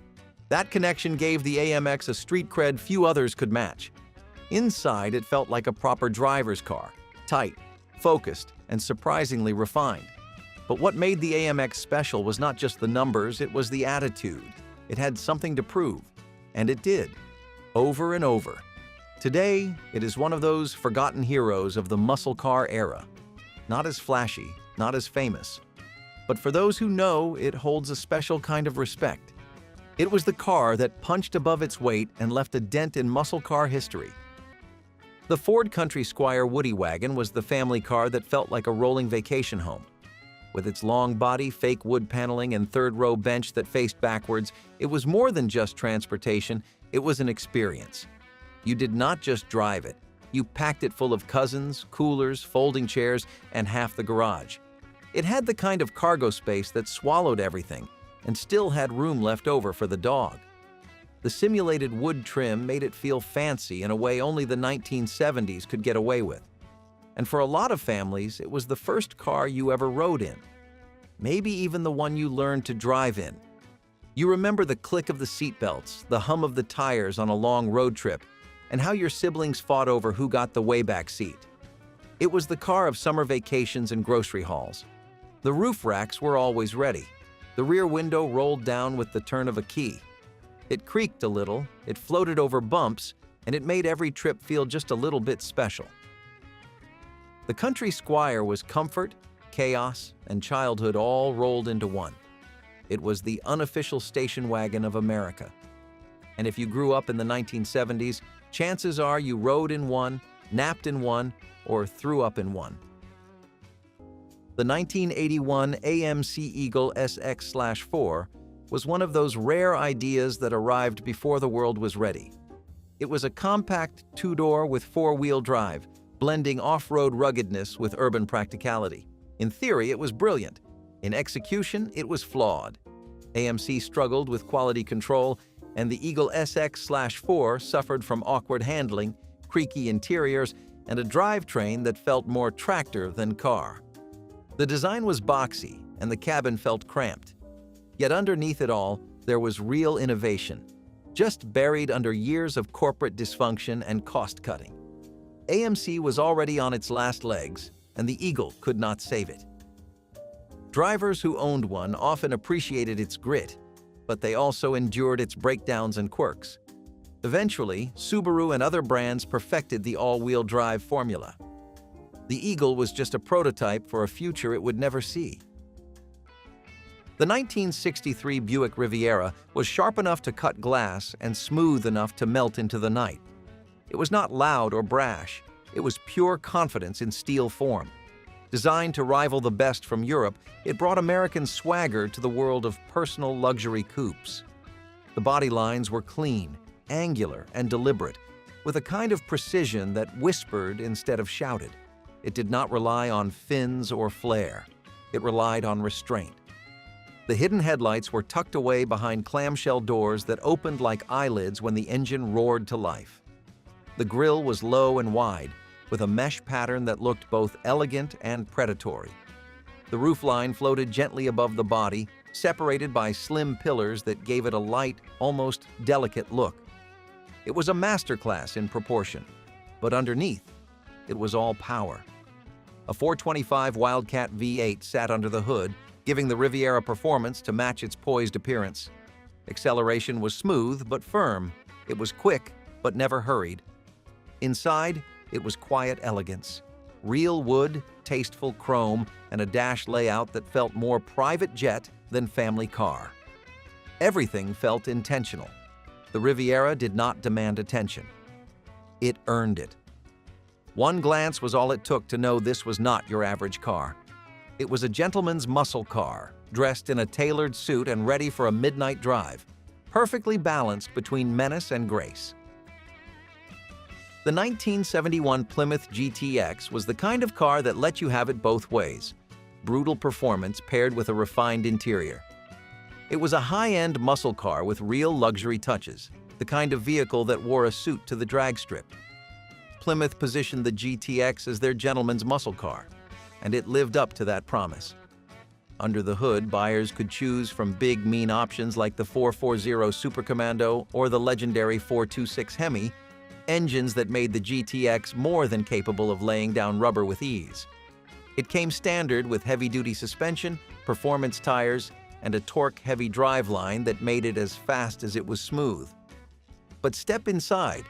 That connection gave the AMX a street cred few others could match. Inside, it felt like a proper driver's car: tight, focused, and surprisingly refined. But what made the AMX special was not just the numbers, it was the attitude. It had something to prove, and it did, over and over. Today, it is one of those forgotten heroes of the muscle car era. Not as flashy, not as famous, but for those who know, it holds a special kind of respect. It was the car that punched above its weight and left a dent in muscle car history. The Ford Country Squire Woody wagon was the family car that felt like a rolling vacation home. With its long body, fake wood paneling, and third-row bench that faced backwards, it was more than just transportation, it was an experience. You did not just drive it. You packed it full of cousins, coolers, folding chairs, and half the garage. It had the kind of cargo space that swallowed everything and still had room left over for the dog. The simulated wood trim made it feel fancy in a way only the 1970s could get away with. And for a lot of families, it was the first car you ever rode in. Maybe even the one you learned to drive in. You remember the click of the seatbelts, the hum of the tires on a long road trip, and how your siblings fought over who got the way back seat. It was the car of summer vacations and grocery hauls. The roof racks were always ready. The rear window rolled down with the turn of a key. It creaked a little, it floated over bumps, and it made every trip feel just a little bit special. The Country Squire was comfort, chaos, and childhood all rolled into one. It was the unofficial station wagon of America. And if you grew up in the 1970s, chances are you rode in one, napped in one, or threw up in one. The 1981 AMC Eagle SX/4 was one of those rare ideas that arrived before the world was ready. It was a compact two-door with four-wheel drive, blending off-road ruggedness with urban practicality. In theory, it was brilliant. In execution, it was flawed. AMC struggled with quality control, and the Eagle SX/4 suffered from awkward handling, creaky interiors, and a drivetrain that felt more tractor than car. The design was boxy, and the cabin felt cramped. Yet underneath it all, there was real innovation, just buried under years of corporate dysfunction and cost-cutting. AMC was already on its last legs, and the Eagle could not save it. Drivers who owned one often appreciated its grit, but they also endured its breakdowns and quirks. Eventually, Subaru and other brands perfected the all-wheel drive formula. The Eagle was just a prototype for a future it would never see. The 1963 Buick Riviera was sharp enough to cut glass and smooth enough to melt into the night. It was not loud or brash. It was pure confidence in steel form. Designed to rival the best from Europe, it brought American swagger to the world of personal luxury coupes. The body lines were clean, angular, and deliberate, with a kind of precision that whispered instead of shouted. It did not rely on fins or flair. It relied on restraint. The hidden headlights were tucked away behind clamshell doors that opened like eyelids when the engine roared to life. The grille was low and wide, with a mesh pattern that looked both elegant and predatory. The roofline floated gently above the body, separated by slim pillars that gave it a light, almost delicate look. It was a masterclass in proportion, but underneath, it was all power. A 425 Wildcat V8 sat under the hood, giving the Riviera performance to match its poised appearance. Acceleration was smooth but firm. It was quick but never hurried. Inside, it was quiet elegance. Real wood, tasteful chrome, and a dash layout that felt more private jet than family car. Everything felt intentional. The Riviera did not demand attention. It earned it. One glance was all it took to know this was not your average car. It was a gentleman's muscle car, dressed in a tailored suit and ready for a midnight drive, perfectly balanced between menace and grace. The 1971 Plymouth GTX was the kind of car that let you have it both ways: brutal performance paired with a refined interior. It was a high-end muscle car with real luxury touches, the kind of vehicle that wore a suit to the drag strip. Plymouth positioned the GTX as their gentleman's muscle car, and it lived up to that promise. Under the hood, buyers could choose from big, mean options like the 440 Super Commando or the legendary 426 Hemi, engines that made the GTX more than capable of laying down rubber with ease. It came standard with heavy-duty suspension, performance tires, and a torque-heavy driveline that made it as fast as it was smooth. But step inside,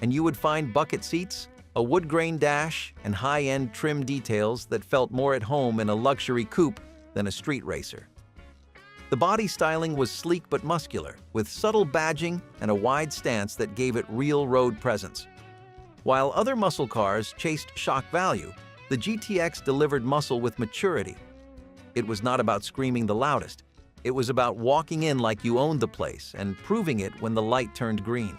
and you would find bucket seats, a wood-grain dash, and high-end trim details that felt more at home in a luxury coupe than a street racer. The body styling was sleek but muscular, with subtle badging and a wide stance that gave it real road presence. While other muscle cars chased shock value, the GTX delivered muscle with maturity. It was not about screaming the loudest. It was about walking in like you owned the place and proving it when the light turned green.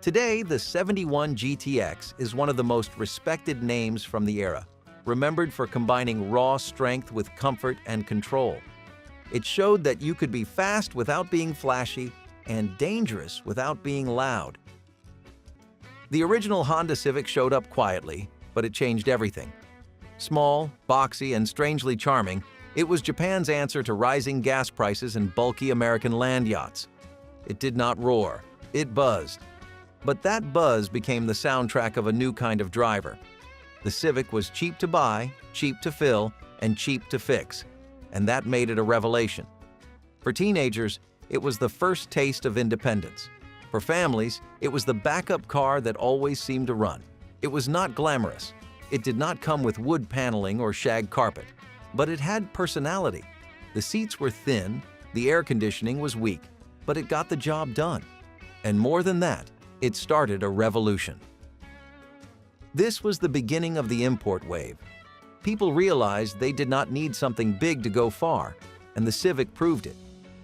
Today, the 71 GTX is one of the most respected names from the era, remembered for combining raw strength with comfort and control. It showed that you could be fast without being flashy and dangerous without being loud. The original Honda Civic showed up quietly, but it changed everything. Small, boxy, and strangely charming, it was Japan's answer to rising gas prices and bulky American land yachts. It did not roar, it buzzed. But that buzz became the soundtrack of a new kind of driver. The Civic was cheap to buy, cheap to fill, and cheap to fix, and that made it a revelation. For teenagers, it was the first taste of independence. For families, it was the backup car that always seemed to run. It was not glamorous. It did not come with wood paneling or shag carpet, but it had personality. The seats were thin, the air conditioning was weak, but it got the job done. And more than that, it started a revolution. This was the beginning of the import wave. People realized they did not need something big to go far, and the Civic proved it.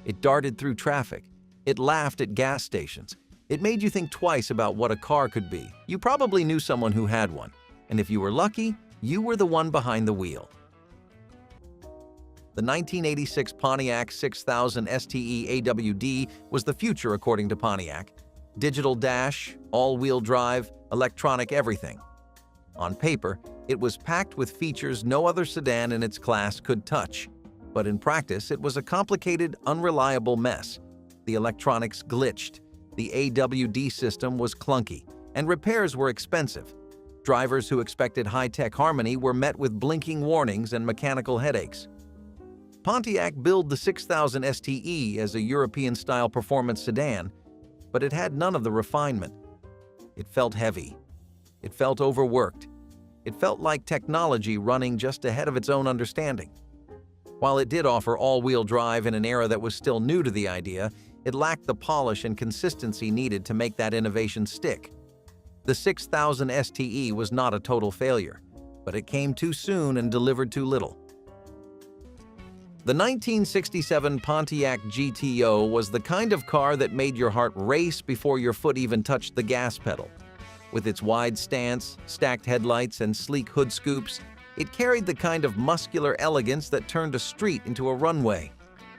It darted through traffic. It laughed at gas stations. It made you think twice about what a car could be. You probably knew someone who had one, and if you were lucky, you were the one behind the wheel. The 1986 Pontiac 6000 STE AWD was the future according to Pontiac. Digital dash, all-wheel drive, electronic everything. On paper, it was packed with features no other sedan in its class could touch. But in practice, it was a complicated, unreliable mess. The electronics glitched, the AWD system was clunky, and repairs were expensive. Drivers who expected high-tech harmony were met with blinking warnings and mechanical headaches. Pontiac billed the 6000 STE as a European-style performance sedan, but it had none of the refinement. It felt heavy. It felt overworked. It felt like technology running just ahead of its own understanding. While it did offer all-wheel drive in an era that was still new to the idea, it lacked the polish and consistency needed to make that innovation stick. The 6000 STE was not a total failure, but it came too soon and delivered too little. The 1967 Pontiac GTO was the kind of car that made your heart race before your foot even touched the gas pedal. With its wide stance, stacked headlights, and sleek hood scoops, it carried the kind of muscular elegance that turned a street into a runway.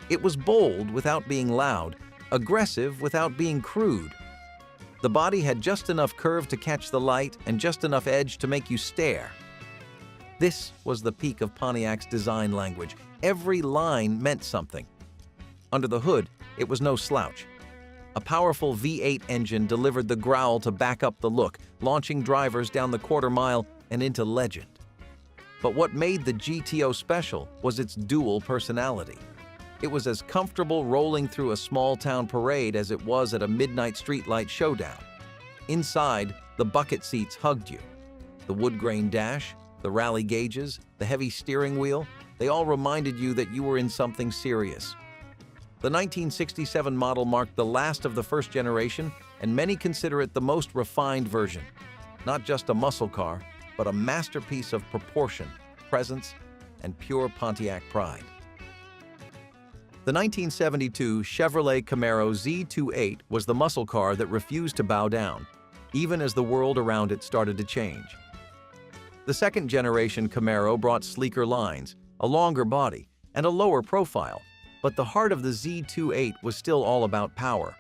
It was bold without being loud, aggressive without being crude. The body had just enough curve to catch the light and just enough edge to make you stare. This was the peak of Pontiac's design language. Every line meant something. Under the hood, it was no slouch. A powerful V8 engine delivered the growl to back up the look, launching drivers down the quarter mile and into legend. But what made the GTO special was its dual personality. It was as comfortable rolling through a small-town parade as it was at a midnight streetlight showdown. Inside, the bucket seats hugged you. The wood-grain dash, the rally gauges, the heavy steering wheel, they all reminded you that you were in something serious. The 1967 model marked the last of the first generation, and many consider it the most refined version. Not just a muscle car, but a masterpiece of proportion, presence, and pure Pontiac pride. The 1972 Chevrolet Camaro Z28 was the muscle car that refused to bow down, even as the world around it started to change. The second-generation Camaro brought sleeker lines, a longer body, and a lower profile, but the heart of the Z28 was still all about power.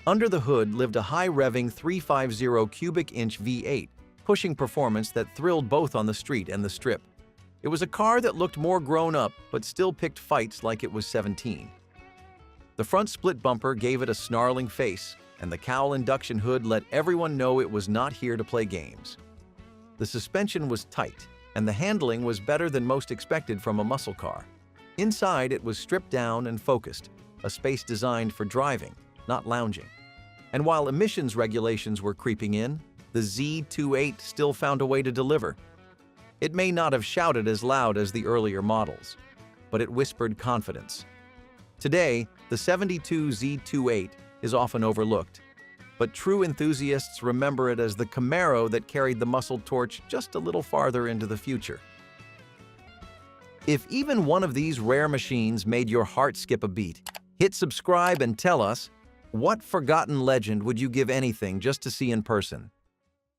Under the hood lived a high-revving 350 cubic-inch V8, pushing performance that thrilled both on the street and the strip. It was a car that looked more grown-up, but still picked fights like it was 17. The front split bumper gave it a snarling face, and the cowl induction hood let everyone know it was not here to play games. The suspension was tight, and the handling was better than most expected from a muscle car. Inside, it was stripped down and focused, a space designed for driving, not lounging. And while emissions regulations were creeping in, the Z28 still found a way to deliver. It may not have shouted as loud as the earlier models, but it whispered confidence. Today, the 72 Z28 is often overlooked, but true enthusiasts remember it as the Camaro that carried the muscle torch just a little farther into the future. If even one of these rare machines made your heart skip a beat, hit subscribe and tell us, what forgotten legend would you give anything just to see in person?